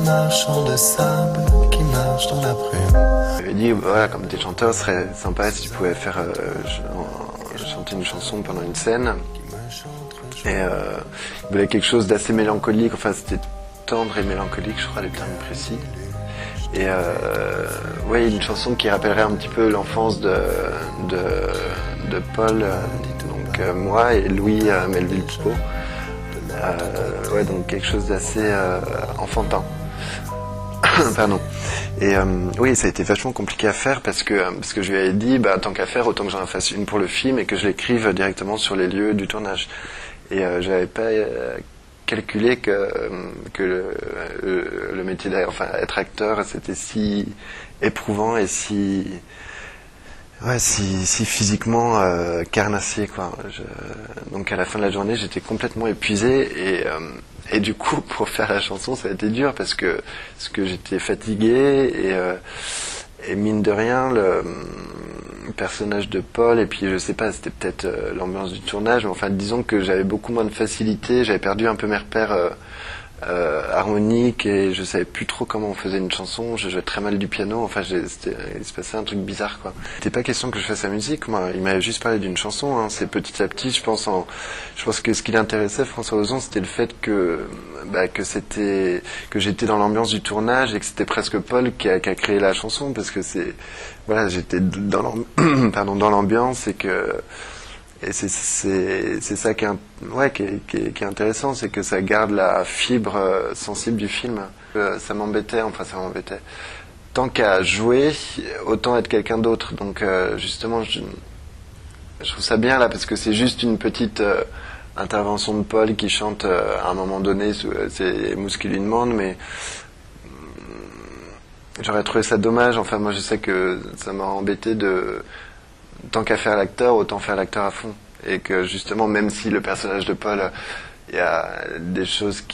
marchand de sable qui marche dans la brume. Il m'a dit, voilà, comme t'es chanteur, ce serait sympa si tu pouvais faire chanter une chanson pendant une scène. Et il voulait quelque chose d'assez mélancolique, enfin c'était tendre et mélancolique, je crois, les termes précis. Et ouais, une chanson qui rappellerait un petit peu l'enfance de Paul, donc moi et Louis Melville-Poupeau. Ouais, donc quelque chose d'assez enfantin. Pardon. Et oui, ça a été vachement compliqué à faire parce que je lui avais dit, bah, tant qu'à faire, autant que j'en fasse une pour le film et que je l'écrive directement sur les lieux du tournage. Et j'avais pas calculé que le métier enfin être acteur, c'était si éprouvant et si physiquement carnassier, quoi. Donc à la fin de la journée, j'étais complètement épuisé et du coup, pour faire la chanson, ça a été dur parce que j'étais fatigué et mine de rien, le personnage de Paul, et puis je sais pas, c'était peut-être l'ambiance du tournage, mais enfin disons que j'avais beaucoup moins de facilité, j'avais perdu un peu mes repères harmoniques et je savais plus trop comment on faisait une chanson, je jouais très mal du piano, enfin il se passait un truc bizarre, quoi. C'était pas question que je fasse la musique, moi, il m'avait juste parlé d'une chanson, hein. C'est petit à petit, je pense que ce qui l'intéressait, François Ozon, c'était le fait que j'étais dans l'ambiance du tournage et que c'était presque Paul qui a créé la chanson, parce que voilà, j'étais dans l'ambiance et c'est ça qui est intéressant, c'est que ça garde la fibre sensible du film. Ça m'embêtait. Tant qu'à jouer, autant être quelqu'un d'autre. Donc justement, je trouve ça bien là, parce que c'est juste une petite intervention de Paul qui chante à un moment donné, c'est Mousse qui lui demande, mais j'aurais trouvé ça dommage. Enfin, moi je sais que ça m'a embêté tant qu'à faire l'acteur, autant faire l'acteur à fond. Et que justement, même si le personnage de Paul, il y a des choses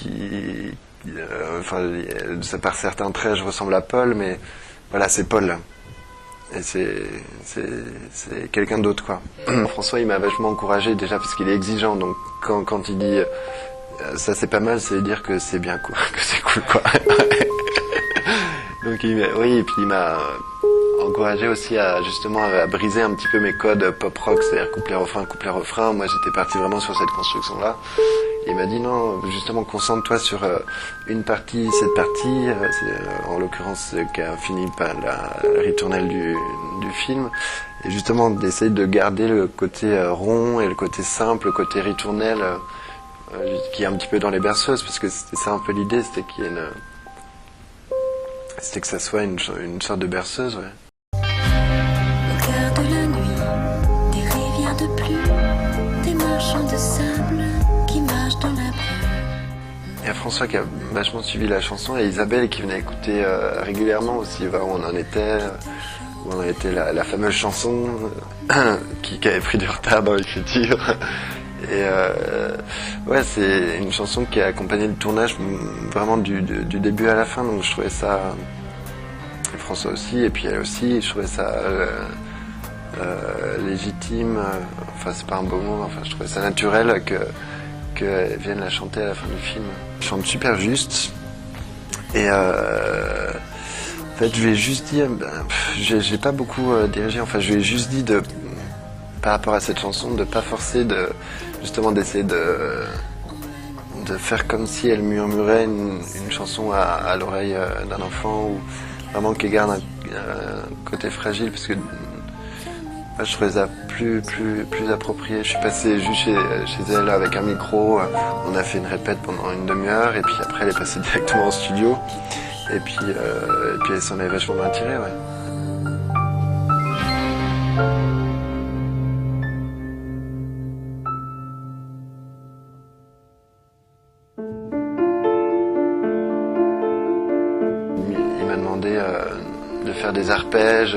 par certains traits, je ressemble à Paul, mais voilà, c'est Paul. Et c'est quelqu'un d'autre, quoi. François, il m'a vachement encouragé, déjà parce qu'il est exigeant, donc quand il dit ça c'est pas mal, ça veut dire que c'est bien, quoi, que c'est cool, quoi. Donc oui, et puis il m'a encouragé aussi à briser un petit peu mes codes pop-rock, c'est-à-dire couplet-refrain. Moi, j'étais parti vraiment sur cette construction-là. Et il m'a dit non, justement, concentre-toi sur cette partie, en l'occurrence, qui a fini par la ritournelle du film. Et justement, d'essayer de garder le côté rond et le côté simple, le côté ritournelle, qui est un petit peu dans les berceuses, parce que c'était ça un peu l'idée, c'était que ça soit une sorte de berceuse, ouais. Au cœur de la nuit, des rivières de pluie, des marchands de sable qui marchent dans la brume. Il y a François qui a vachement suivi la chanson et Isabelle qui venait écouter régulièrement aussi, voir où on en était, la fameuse chanson qui avait pris du retard dans l'écriture. Et ouais, c'est une chanson qui a accompagné le tournage vraiment du début à la fin, donc je trouvais ça, et François aussi, et puis elle aussi, je trouvais ça légitime, enfin c'est pas un beau mot, enfin je trouvais ça naturel qu'elle vienne la chanter à la fin du film. Elle chante super juste, et en fait je lui ai juste dit, j'ai pas beaucoup dirigé, enfin je lui ai juste dit par rapport à cette chanson, de pas forcer, justement d'essayer de faire comme si elle murmurait une chanson à l'oreille d'un enfant, ou vraiment qu'elle garde un côté fragile, parce que moi, je trouvais ça plus approprié. Je suis passé juste chez elle avec un micro, on a fait une répète pendant une demi-heure, et puis après elle est passée directement en studio, et puis elle s'en est vachement bien tirée, ouais. Il m'a demandé de faire des arpèges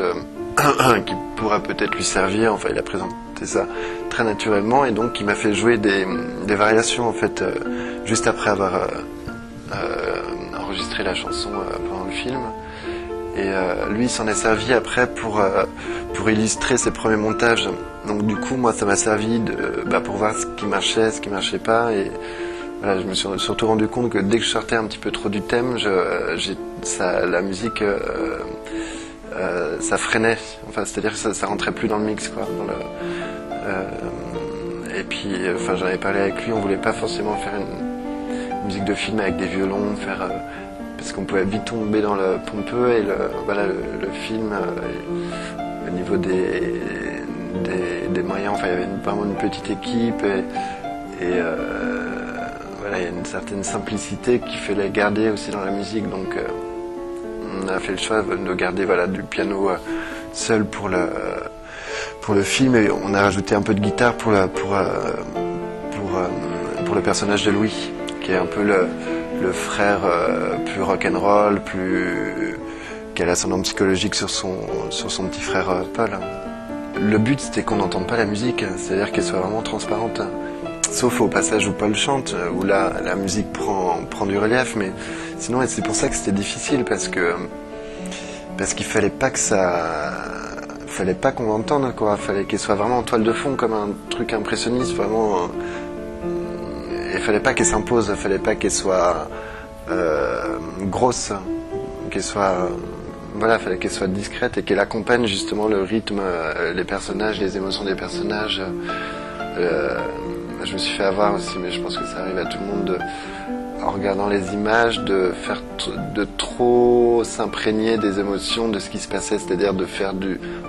qui pourraient peut-être lui servir. Enfin, il a présenté ça très naturellement, et donc il m'a fait jouer des variations, en fait, juste après avoir enregistré la chanson pendant le film. Et lui, il s'en est servi après pour illustrer ses premiers montages. Donc du coup, moi, ça m'a servi pour voir ce qui marchait pas, et voilà, je me suis surtout rendu compte que dès que je sortais un petit peu trop du thème, la musique, ça freinait. Enfin, c'est-à-dire que ça rentrait plus dans le mix, quoi. Et puis, enfin, j'en avais parlé avec lui, on voulait pas forcément faire une musique de film avec des violons, parce qu'on pouvait vite tomber dans le pompeux et le film, au niveau des moyens, enfin, il y avait vraiment une petite équipe et voilà, il y a une certaine simplicité qu'il fallait garder aussi dans la musique, donc on a fait le choix de garder du piano seul pour le film, et on a rajouté un peu de guitare pour le personnage de Louis, qui est un peu le frère plus rock'n'roll, qui a l'ascendant psychologique sur son petit frère Paul. Le but, c'était qu'on n'entende pas la musique, c'est-à-dire qu'elle soit vraiment transparente. Sauf au passage où Paul chante, où là, la musique prend du relief, mais sinon, c'est pour ça que c'était difficile, parce qu'il fallait pas qu'on l'entende, quoi. Fallait qu'elle soit vraiment en toile de fond, comme un truc impressionniste, vraiment. Il fallait pas qu'elle s'impose, il fallait pas qu'elle soit grosse, fallait qu'elle soit discrète et qu'elle accompagne justement le rythme, les personnages, les émotions des personnages. Je me suis fait avoir aussi, mais je pense que ça arrive à tout le monde, en regardant les images, de trop s'imprégner des émotions, de ce qui se passait, c'est-à-dire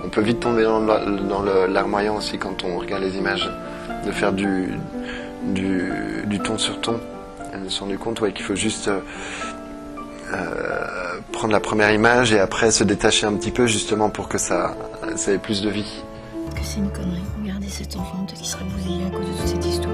on peut vite tomber dans larmoyant aussi quand on regarde les images, de faire du ton sur ton. Je me suis rendu compte qu'il faut juste prendre la première image et après se détacher un petit peu, justement pour que ça ait plus de vie. Que c'est une connerie. Regardez cet enfant, peut-être qu'il serait bousillé à cause de toute cette histoire.